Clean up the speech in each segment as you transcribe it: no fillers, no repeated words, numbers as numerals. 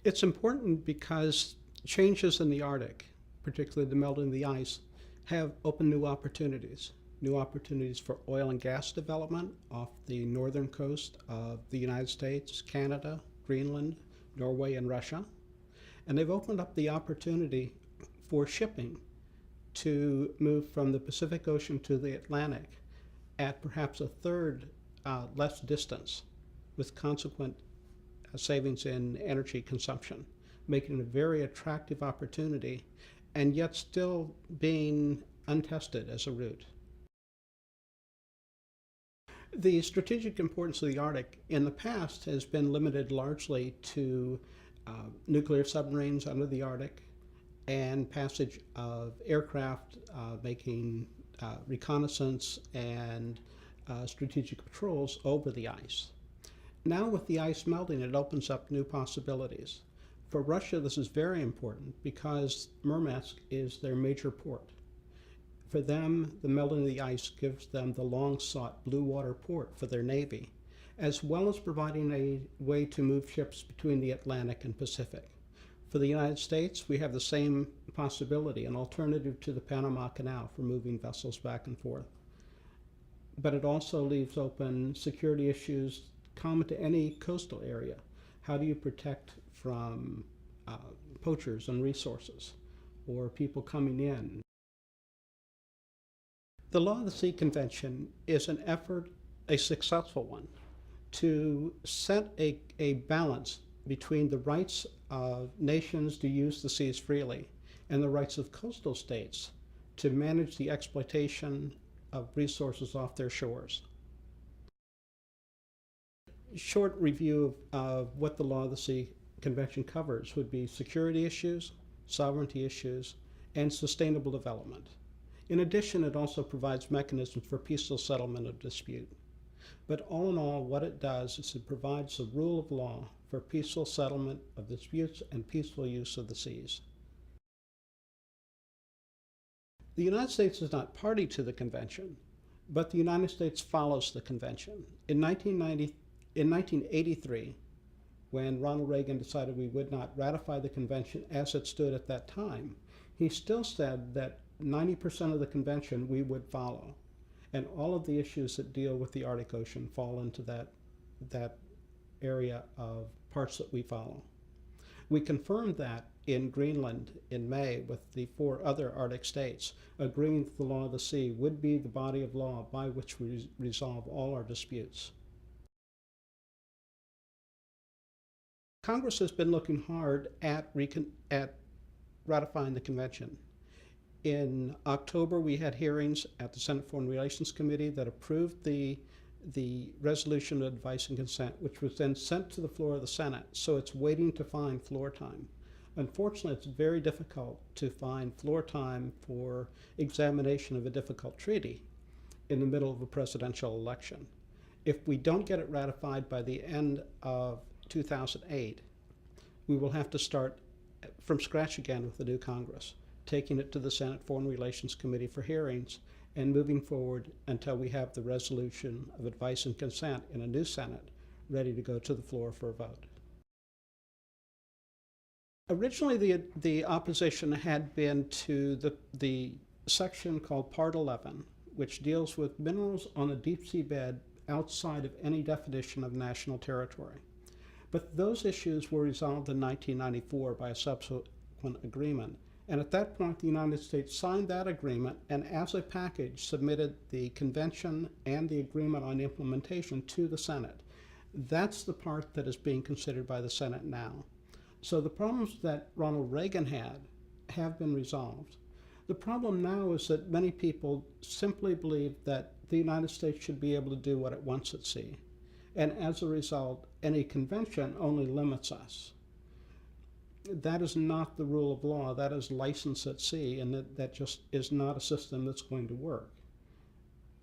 It's important because changes in the Arctic, particularly the melting of the ice, have opened new opportunities. New opportunities for oil and gas development off the northern coast of the United States, Canada, Greenland, Norway, and Russia. And they've opened up the opportunity for shipping to move from the Pacific Ocean to the Atlantic at perhaps a third less distance, with consequent savings in energy consumption, making it a very attractive opportunity, and yet still being untested as a route. The strategic importance of the Arctic in the past has been limited largely to nuclear submarines under the Arctic and passage of aircraft making reconnaissance and strategic patrols over the ice. Now with the ice melting, it opens up new possibilities. For Russia, this is very important because Murmansk is their major port. For them, the melting of the ice gives them the long-sought blue water port for their Navy, as well as providing a way to move ships between the Atlantic and Pacific. For the United States, we have the same possibility, an alternative to the Panama Canal for moving vessels back and forth. But it also leaves open security issues common to any coastal area. How do you protect from poachers and resources, or people coming in? The Law of the Sea Convention is an effort, a successful one, to set a balance between the rights of nations to use the seas freely and the rights of coastal states to manage the exploitation of resources off their shores. Short review of what the Law of the Sea Convention covers would be security issues, sovereignty issues, and sustainable development. In addition, it also provides mechanisms for peaceful settlement of dispute. But all in all, what it does is it provides the rule of law for peaceful settlement of disputes and peaceful use of the seas. The United States is not party to the convention, but the United States follows the convention. In 1983, when Ronald Reagan decided we would not ratify the convention as it stood at that time, he still said that 90% of the convention we would follow. And all of the issues that deal with the Arctic Ocean fall into that area of parts that we follow. We confirmed that in Greenland in May with the 4 other Arctic states, agreeing that the law of the sea would be the body of law by which we resolve all our disputes. Congress has been looking hard at ratifying the convention. In October, we had hearings at the Senate Foreign Relations Committee that approved the resolution of advice and consent, which was then sent to the floor of the Senate. So it's waiting to find floor time. Unfortunately, it's very difficult to find floor time for examination of a difficult treaty in the middle of a presidential election. If we don't get it ratified by the end of 2008, we will have to start from scratch again with the new Congress, taking it to the Senate Foreign Relations Committee for hearings and moving forward until we have the resolution of advice and consent in a new Senate ready to go to the floor for a vote. Originally, the opposition had been to the section called Part 11, which deals with minerals on the deep sea bed outside of any definition of national territory. But those issues were resolved in 1994 by a subsequent agreement. And at that point, the United States signed that agreement and as a package submitted the convention and the agreement on implementation to the Senate. That's the part that is being considered by the Senate now. So the problems that Ronald Reagan had have been resolved. The problem now is that many people simply believe that the United States should be able to do what it wants at sea. And as a result, any convention only limits us. That is not the rule of law. That is license at sea, and that just is not a system that's going to work,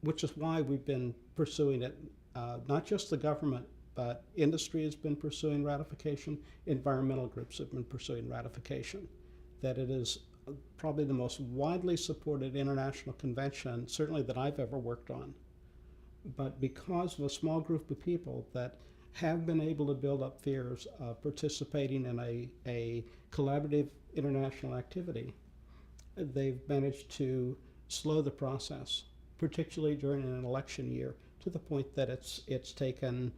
which is why we've been pursuing it. Not just the government, but industry has been pursuing ratification. Environmental groups have been pursuing ratification. That it is probably the most widely supported international convention, certainly that I've ever worked on. But because of a small group of people that have been able to build up fears of participating in a collaborative international activity. They've managed to slow the process, particularly during an election year, to the point that it's taken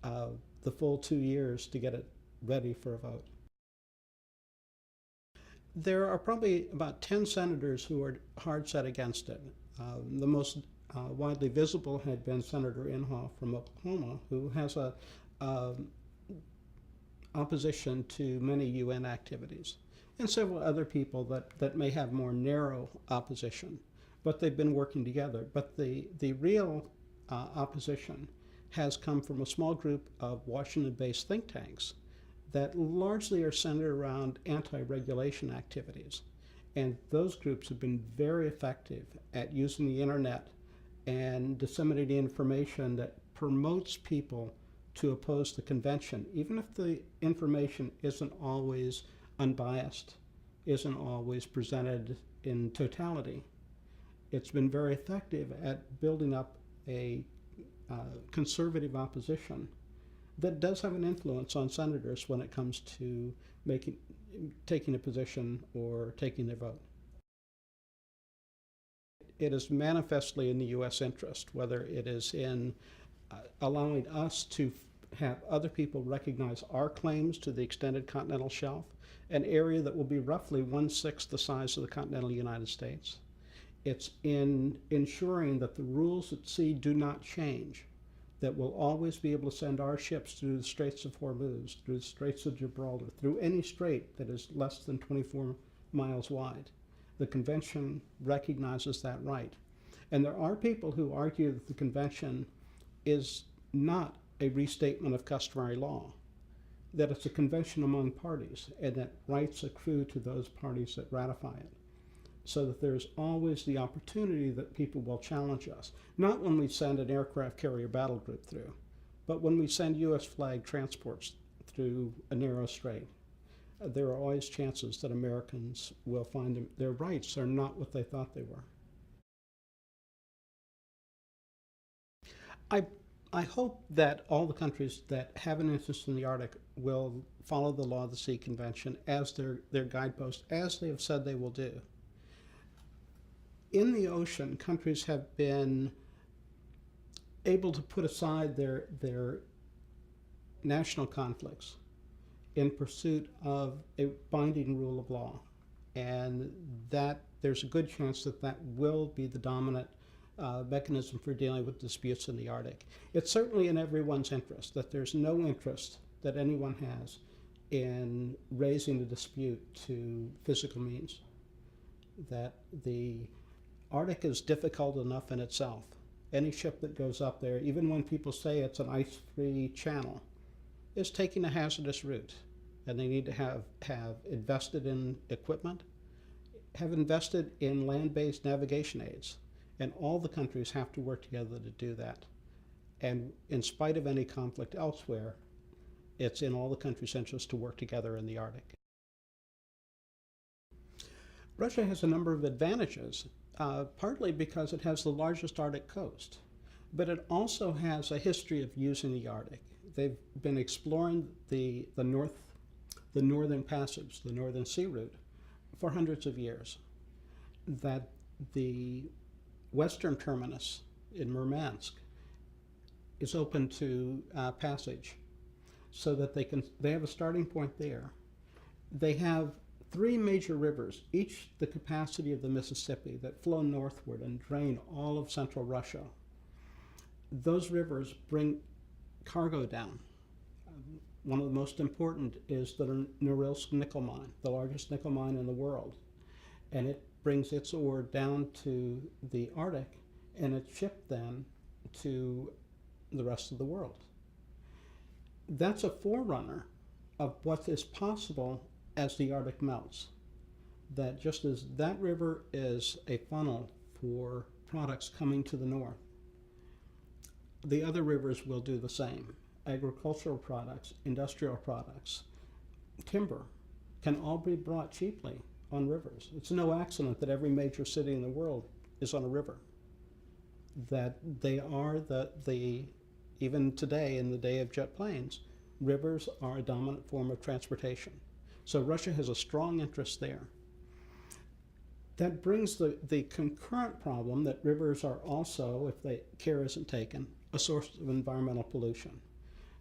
the full 2 years to get it ready for a vote. There are probably about 10 senators who are hard set against it. The most widely visible had been Senator Inhofe from Oklahoma, who has a opposition to many UN activities, and several other people that may have more narrow opposition, but they've been working together. But the real opposition has come from a small group of Washington-based think tanks that largely are centered around anti-regulation activities. And those groups have been very effective at using the internet and disseminating information that promotes people to oppose the convention, even if the information isn't always unbiased, isn't always presented in totality. It's been very effective at building up a conservative opposition that does have an influence on senators when it comes to taking a position or taking their vote. It is manifestly in the U.S. interest, whether it is in allowing us to have other people recognize our claims to the extended continental shelf, an area that will be roughly 1/6 the size of the continental United States. It's in ensuring that the rules at sea do not change, that we'll always be able to send our ships through the Straits of Hormuz, through the Straits of Gibraltar, through any strait that is less than 24 miles wide. The convention recognizes that right. And there are people who argue that the convention is not a restatement of customary law, that it's a convention among parties, and that rights accrue to those parties that ratify it, so that there's always the opportunity that people will challenge us. Not when we send an aircraft carrier battle group through, but when we send U.S. flag transports through a narrow strait. There are always chances that Americans will find their rights are not what they thought they were. I hope that all the countries that have an interest in the Arctic will follow the Law of the Sea Convention as their guidepost, as they have said they will do. In the ocean, countries have been able to put aside their national conflicts in pursuit of a binding rule of law, and that there's a good chance that that will be the dominant mechanism for dealing with disputes in the Arctic. It's certainly in everyone's interest, that there's no interest that anyone has in raising a dispute to physical means, that the Arctic is difficult enough in itself. Any ship that goes up there, even when people say it's an ice-free channel, is taking a hazardous route. And they need to have invested in equipment, have invested in land-based navigation aids. And all the countries have to work together to do that. And in spite of any conflict elsewhere, it's in all the countries' interest to work together in the Arctic. Russia has a number of advantages. Partly because it has the largest Arctic coast, but it also has a history of using the Arctic. They've been exploring the northern passage, the northern sea route, for hundreds of years. That the western terminus in Murmansk is open to passage, so that they have a starting point there. They have 3 major rivers, each the capacity of the Mississippi, that flow northward and drain all of central Russia. Those rivers bring cargo down. One of the most important is the Norilsk nickel mine, the largest nickel mine in the world. And it brings its ore down to the Arctic, and it's shipped then to the rest of the world. That's a forerunner of what is possible as the Arctic melts. That just as that river is a funnel for products coming to the north, the other rivers will do the same. Agricultural products, industrial products, timber can all be brought cheaply on rivers. It's no accident that every major city in the world is on a river. That they are the even today in the day of jet planes, rivers are a dominant form of transportation. So Russia has a strong interest there. That brings the concurrent problem that rivers are also, if care isn't taken, a source of environmental pollution.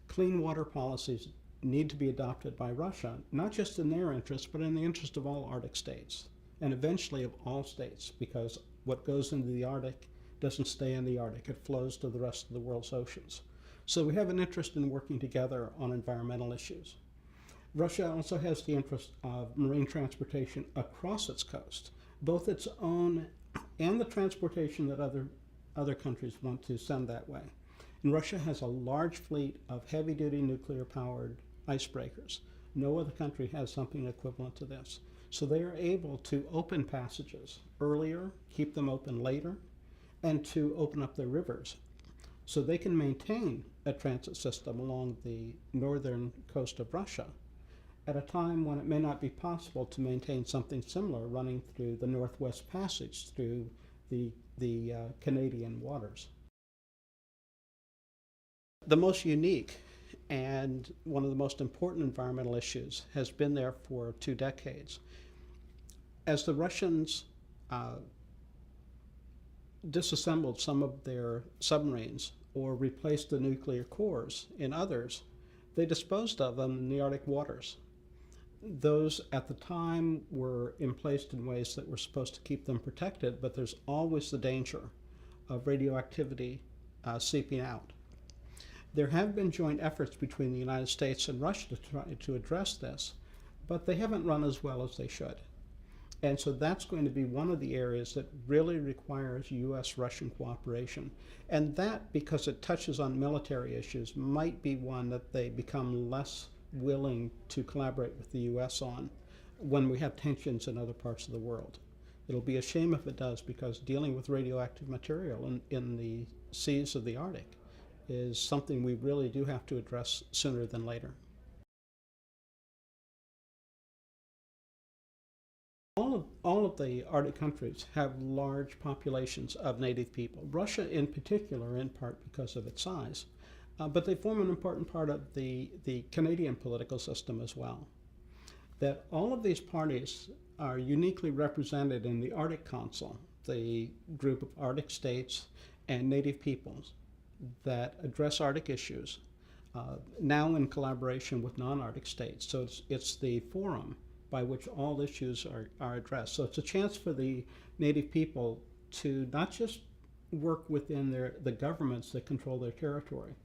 Clean water policies need to be adopted by Russia, not just in their interest, but in the interest of all Arctic states, and eventually of all states, because what goes into the Arctic doesn't stay in the Arctic, it flows to the rest of the world's oceans. So we have an interest in working together on environmental issues. Russia also has the interest of marine transportation across its coast, both its own and the transportation that other countries want to send that way. And Russia has a large fleet of heavy-duty nuclear-powered icebreakers. No other country has something equivalent to this. So they are able to open passages earlier, keep them open later, and to open up their rivers. So they can maintain a transit system along the northern coast of Russia at a time when it may not be possible to maintain something similar running through the Northwest Passage through the Canadian waters. The most unique and one of the most important environmental issues has been there for 2 decades. As the Russians disassembled some of their submarines or replaced the nuclear cores in others, they disposed of them in the Arctic waters. Those at the time were emplaced in ways that were supposed to keep them protected, but there's always the danger of radioactivity seeping out. There have been joint efforts between the United States and Russia to try to address this, but they haven't run as well as they should. And so that's going to be one of the areas that really requires U.S.-Russian cooperation. And that, because it touches on military issues, might be one that they become less willing to collaborate with the U.S. on when we have tensions in other parts of the world. It'll be a shame if it does, because dealing with radioactive material in the seas of the Arctic is something we really do have to address sooner than later. All of the Arctic countries have large populations of native people. Russia in particular, in part because of its size, but they form an important part of the Canadian political system as well. That all of these parties are uniquely represented in the Arctic Council, the group of Arctic states and native peoples that address Arctic issues, now in collaboration with non-Arctic states. So it's the forum by which all issues are addressed. So it's a chance for the native people to not just work within the governments that control their territory,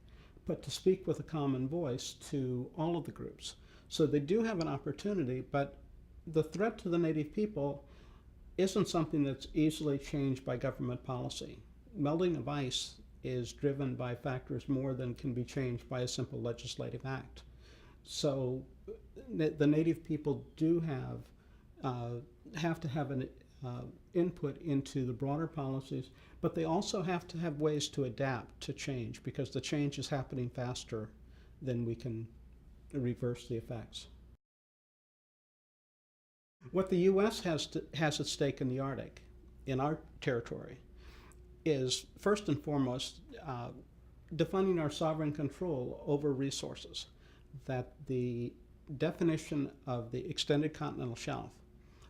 but to speak with a common voice to all of the groups. So they do have an opportunity, but the threat to the native people isn't something that's easily changed by government policy. Melting of ice is driven by factors more than can be changed by a simple legislative act. So the native people do have to have an input into the broader policies, but they also have to have ways to adapt to change, because the change is happening faster than we can reverse the effects. What the U.S. has at stake in the Arctic, in our territory, is first and foremost defining our sovereign control over resources. That the definition of the extended continental shelf,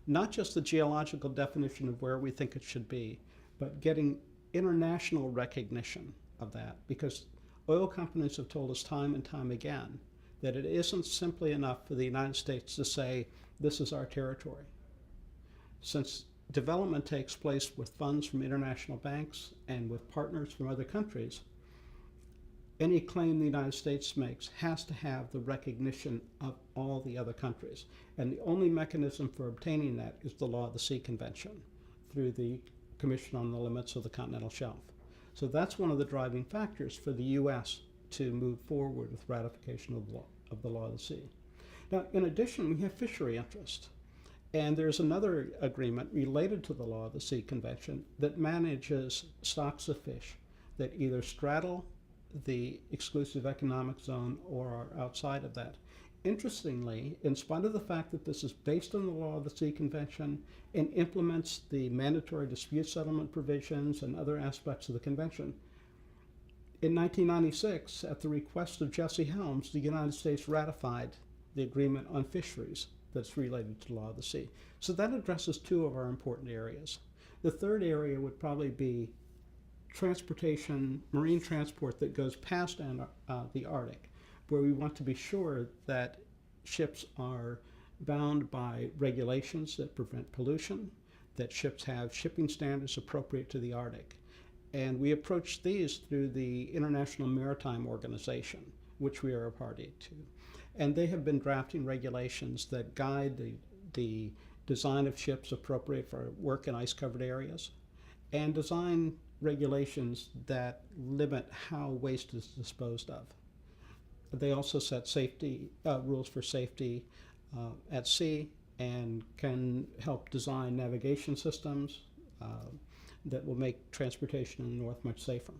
not just the geological definition of where we think it should be, but getting international recognition of that, because oil companies have told us time and time again that it isn't simply enough for the United States to say, this is our territory. Since development takes place with funds from international banks and with partners from other countries, any claim the United States makes has to have the recognition of all the other countries. And the only mechanism for obtaining that is the Law of the Sea Convention through the Commission on the Limits of the Continental Shelf. So that's one of the driving factors for the U.S. to move forward with ratification of the Law of the Sea. Now, in addition, we have fishery interest. And there's another agreement related to the Law of the Sea Convention that manages stocks of fish that either straddle the exclusive economic zone or are outside of that. Interestingly, in spite of the fact that this is based on the Law of the Sea Convention and implements the mandatory dispute settlement provisions and other aspects of the convention, In 1996, at the request of Jesse Helms, the United States ratified the agreement on fisheries that's related to law of the sea. So that addresses two of our important areas. The third area would probably be transportation, marine transport that goes past the Arctic, where we want to be sure that ships are bound by regulations that prevent pollution, that ships have shipping standards appropriate to the Arctic. And we approach these through the International Maritime Organization, which we are a party to. And they have been drafting regulations that guide the design of ships appropriate for work in ice-covered areas, and design regulations that limit how waste is disposed of. They also set safety rules for safety at sea, and can help design navigation systems that will make transportation in the North much safer.